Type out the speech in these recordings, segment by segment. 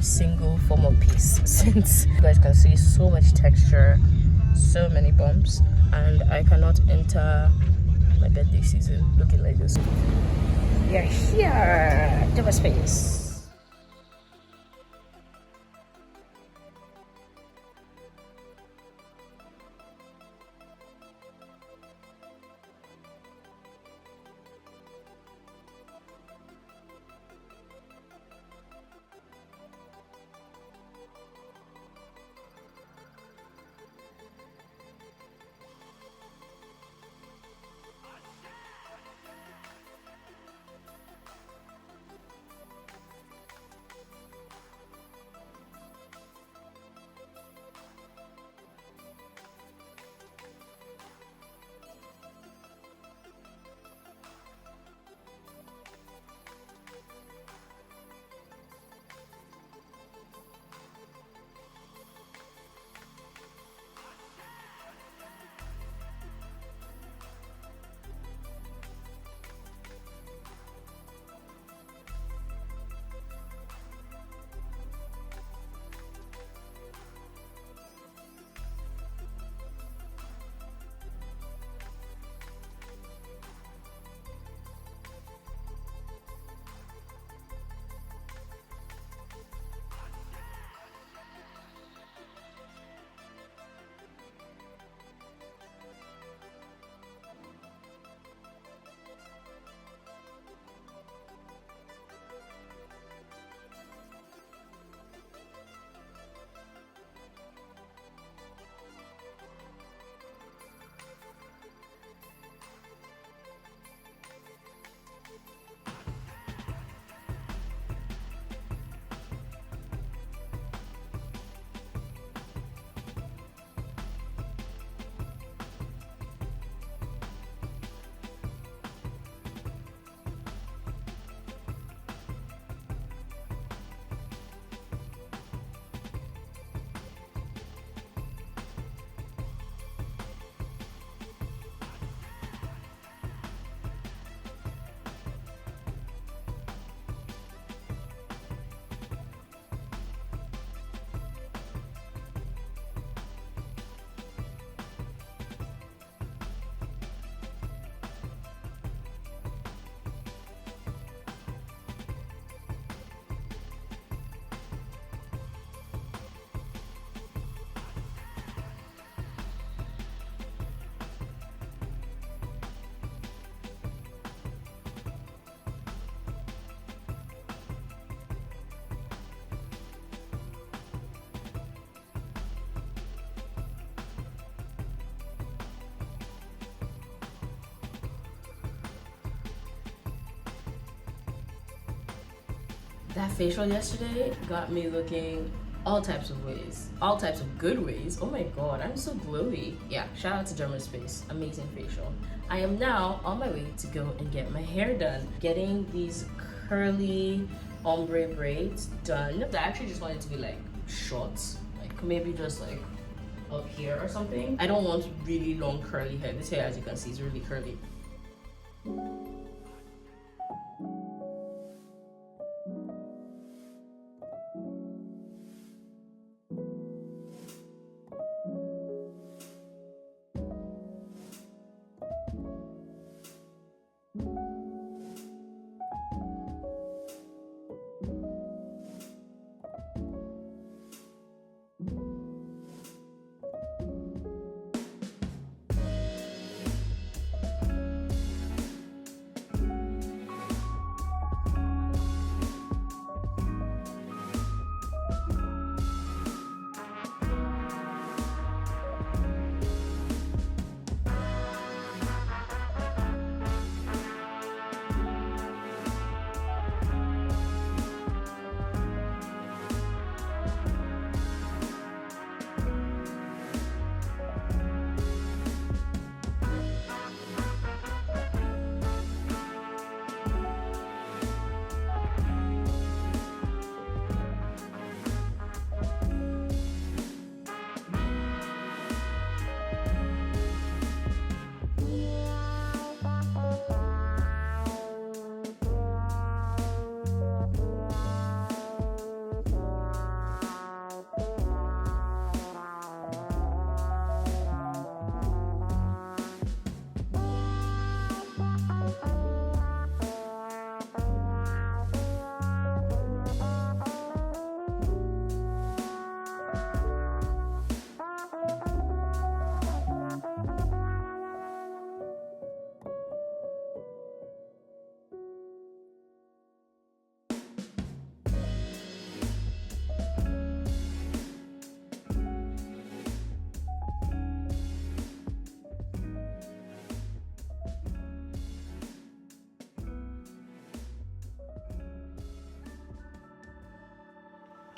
single form of piece since you guys can see so much texture, so many bumps, and I cannot enter my birthday season looking like this. We are here, Java Space. That facial yesterday got me looking all types of ways, all types of good ways. Oh my god, I'm so glowy. Yeah, shout out to German Space, amazing facial. I am now on my way to go and get my hair done. Getting these curly ombre braids done. I actually just want it to be like short, like maybe just like up here or something. I don't want really long curly hair. This hair, as you can see, is really curly.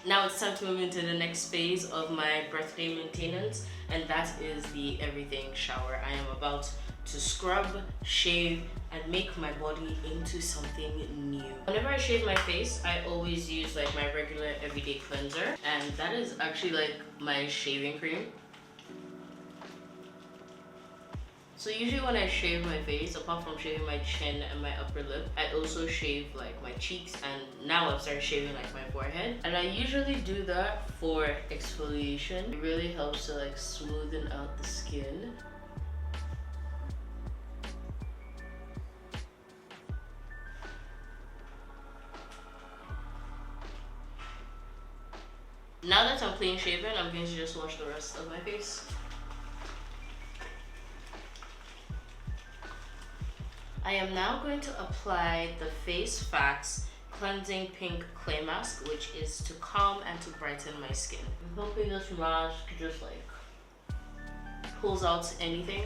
Now it's time to move into the next phase of my birthday maintenance, and that is the everything shower. I am about to scrub, shave, and make my body into something new. Whenever I shave my face, I always use like my regular everyday cleanser, and that is actually like my shaving cream. So usually when I shave my face, apart from shaving my chin and my upper lip, I also shave like my cheeks, and now I've started shaving like my forehead. And I usually do that for exfoliation. It really helps to like smoothen out the skin. Now that I'm clean shaven, I'm going to just wash the rest of my face. I am now going to apply the Face Facts Cleansing Pink Clay Mask, which is to calm and to brighten my skin. I'm hoping this mask just like pulls out anything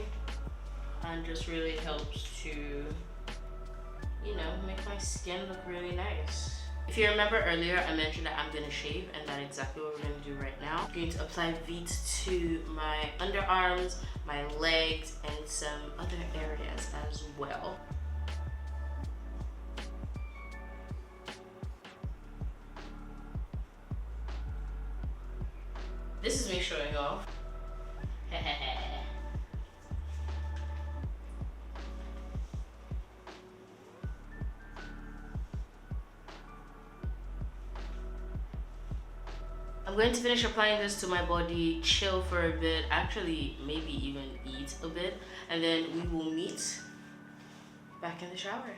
and just really helps to, you know, make my skin look really nice. If you remember earlier, I mentioned that I'm going to shave, and that's exactly what we're going to do right now. I'm going to apply Veet to my underarms, my legs, and some other areas as well. This is me showing off. I'm going to finish applying this to my body, chill for a bit, actually maybe even eat a bit, and then we will meet back in the shower.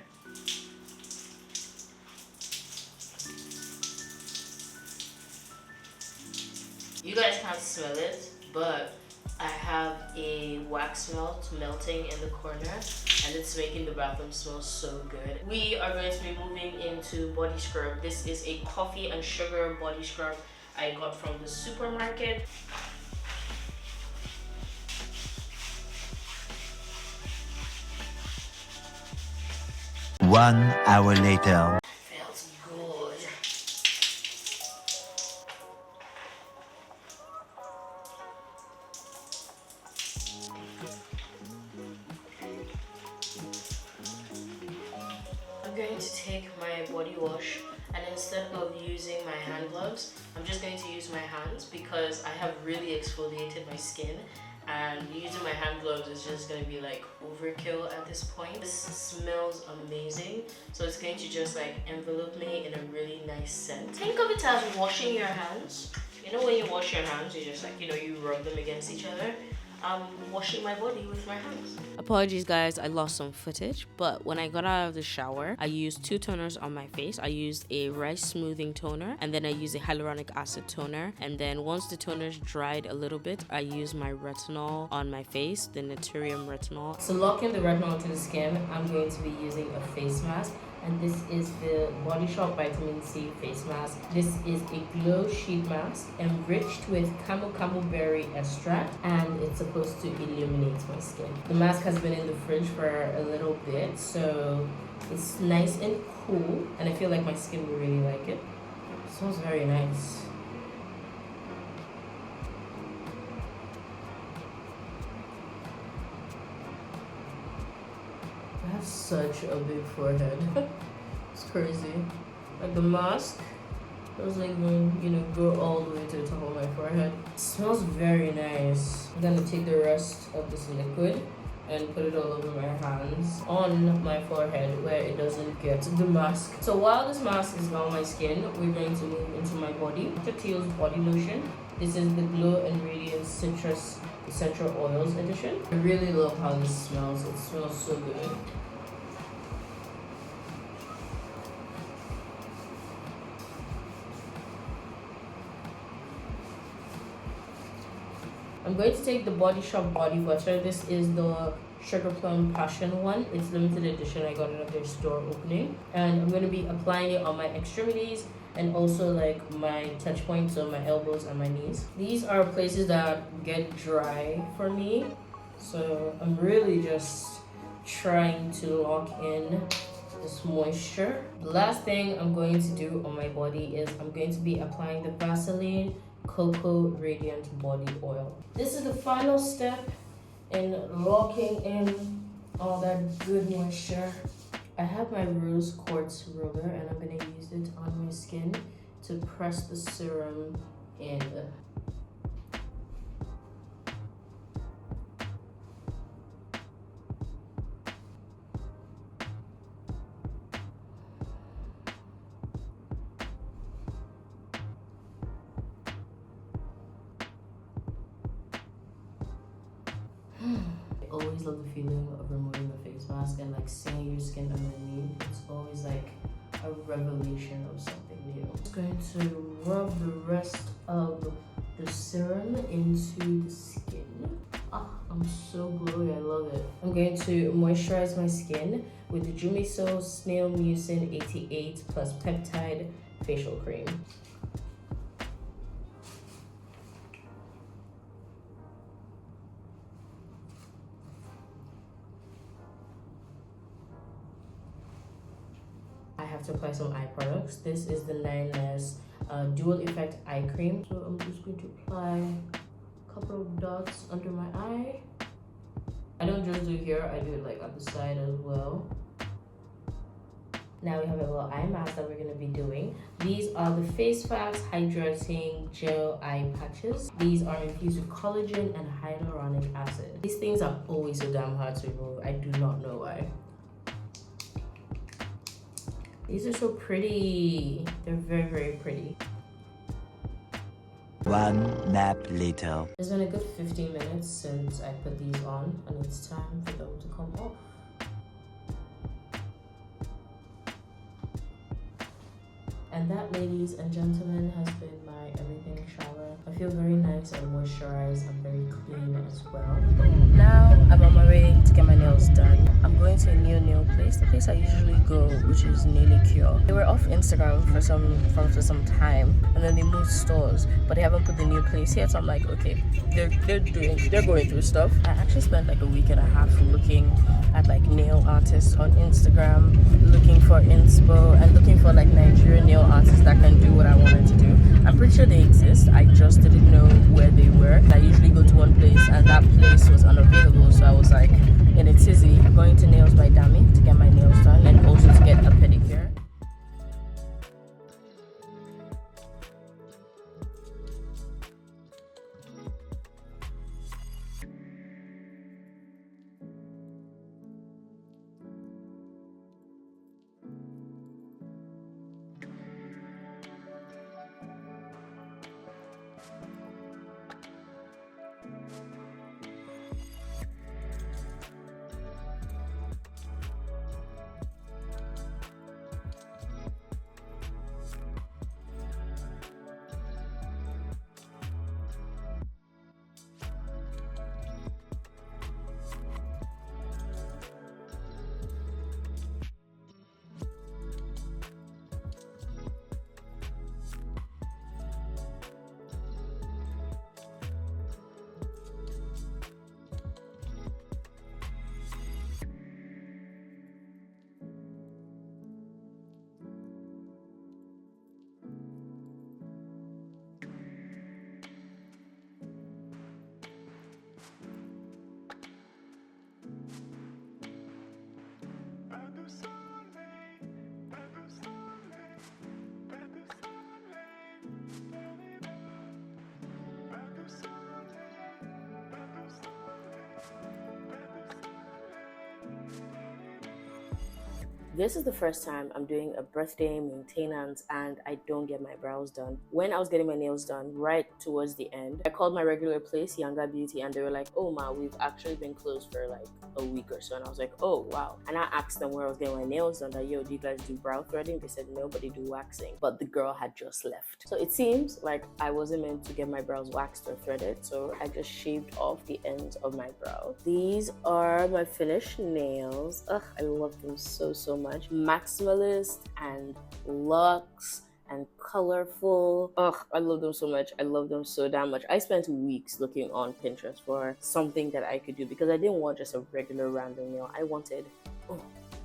You guys can't smell it, but I have a wax melt melting in the corner, and it's making the bathroom smell so good. We are going to be moving into body scrub. This is a coffee and sugar body scrub I got from the supermarket. One hour later. Feels good. I'm going to take my body wash, and instead of using my hand gloves, I'm just going to use my hands because I have really exfoliated my skin, and using my hand gloves is just going to be like overkill at this point. This smells amazing, so it's going to just like envelope me in a really nice scent. Think of it as washing your hands. You know when you wash your hands, you just like, you know, you rub them against each other. I'm washing my body with my hands. Apologies guys, I lost some footage, but when I got out of the shower, I used two toners on my face. I used a rice smoothing toner, and then I used a hyaluronic acid toner, and then once the toners dried a little bit, I used my retinol on my face, the Naturium retinol. To lock in the retinol to the skin, I'm going to be using a face mask, and this is the Body Shop Vitamin C face mask. This is a glow sheet mask enriched with camel berry extract, and it's supposed to illuminate my skin. The mask has been in the fridge for a little bit, so it's nice and cool, and I feel like my skin will really like it. It smells very nice. I have such a big forehead. It's crazy. Like the mask doesn't even, you know, go all the way to the top of my forehead. It smells very nice. I'm gonna take the rest of this liquid and put it all over my hands on my forehead where it doesn't get the mask. So while this mask is on my skin, we're going to move into my body. Teal's body lotion. This is the Glow and Radiance Citrus Essential Oils edition. I really love how this smells. It smells so good. I'm going to take the Body Shop body butter. This is the Sugar Plum Passion one. It's limited edition. I got it at their store opening. And I'm going to be applying it on my extremities and also like my touch points, so my elbows and my knees. These are places that get dry for me. So I'm really just trying to lock in this moisture. The last thing I'm going to do on my body is I'm going to be applying the Vaseline Cocoa Radiant Body Oil. This is the final step in locking in all that good moisture. I have my rose quartz roller and I'm going to use it on my skin to press the serum in. I always love the feeling of removing the face mask and like seeing your skin underneath. It's always like a revelation of something new. I'm just going to rub the rest of the serum into the skin. Ah, I'm so glowy, I love it. I'm going to moisturize my skin with the Jumiso Snail Mucin 88 plus Peptide Facial Cream. I have to apply some eye products. This is the 9S Dual Effect Eye Cream. So I'm just going to apply a couple of dots under my eye. I don't just do here, I do it like on the side as well. Now we have a little eye mask that we're going to be doing. These are the Face Facts Hydrating Gel Eye Patches. These are infused with collagen and hyaluronic acid. These things are always so damn hard to remove. I do not know why. These are so pretty. They're very, very pretty. One nap later. It's been a good 15 minutes since I put these on, and it's time for them to come off. And that, ladies and gentlemen, has been my everything shower. I feel very nice and moisturized. I'm very clean as well. Now I'm on my way to get my nails done. I'm going to a new nail place, the place I usually go, which is Pedicure. They were off Instagram for some time, and then they moved stores, but they haven't put the new place yet. So I'm like, okay, they're going through stuff. I actually spent like a week and a half looking at like nail artists on Instagram, looking for inspo and looking for like Nigerian nail artists that can do what I wanted to do. I'm pretty sure they exist. I just didn't know where they were. I usually go to one place and that place was unavailable, so I was like in a tizzy. I'm going to Nails by Dami to get my nails done and also to get a pedicure. This is the first time I'm doing a birthday maintenance and I don't get my brows done. When I was getting my nails done, right towards the end, I called my regular place, Younger Beauty, and they were like, oh ma, we've actually been closed for like a week or so. And I was like, oh wow. And I asked them where I was getting my nails done, like, yo, do you guys do brow threading? They said no, but they do waxing. But the girl had just left. So it seems like I wasn't meant to get my brows waxed or threaded, so I just shaved off the ends of my brow. These are my finished nails. Ugh, I love them so much. Maximalist and luxe and colorful. Ugh, I love them so much. I love them so damn much. I spent weeks looking on Pinterest for something that I could do because I didn't want just a regular random nail. I wanted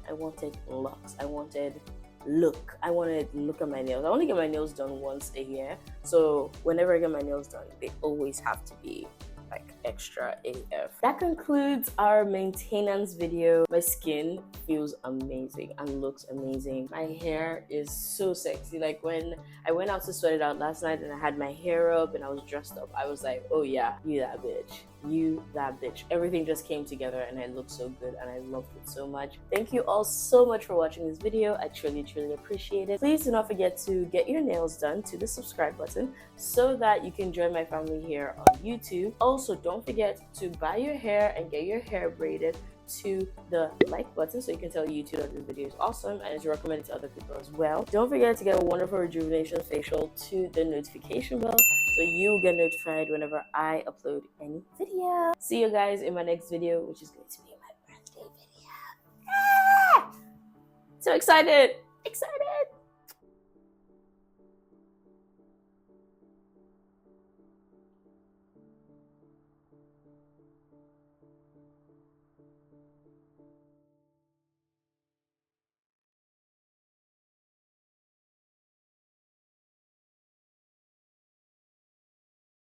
I wanted locks. I wanted look. I wanted to look at my nails. I only get my nails done once a year. So whenever I get my nails done, they always have to be like extra AF. That concludes our maintenance video. My skin feels amazing and looks amazing. My hair is so sexy. Like when I went out to sweat it out last night and I had my hair up and I was dressed up, I was like, oh yeah, you that bitch. You that bitch. Everything just came together and I look so good and I loved it so much. Thank you all so much for watching this video. I truly appreciate it. Please do not forget to get your nails done to the subscribe button so that you can join my family here on YouTube. Also, don't forget to buy your hair and get your hair braided to the like button so you can tell YouTube that this video is awesome and to recommend it to other people as well. Don't forget to get a wonderful rejuvenation facial to the notification bell so you get notified whenever I upload any video. See you guys in my next video, which is going to be my birthday video. Ah! So excited!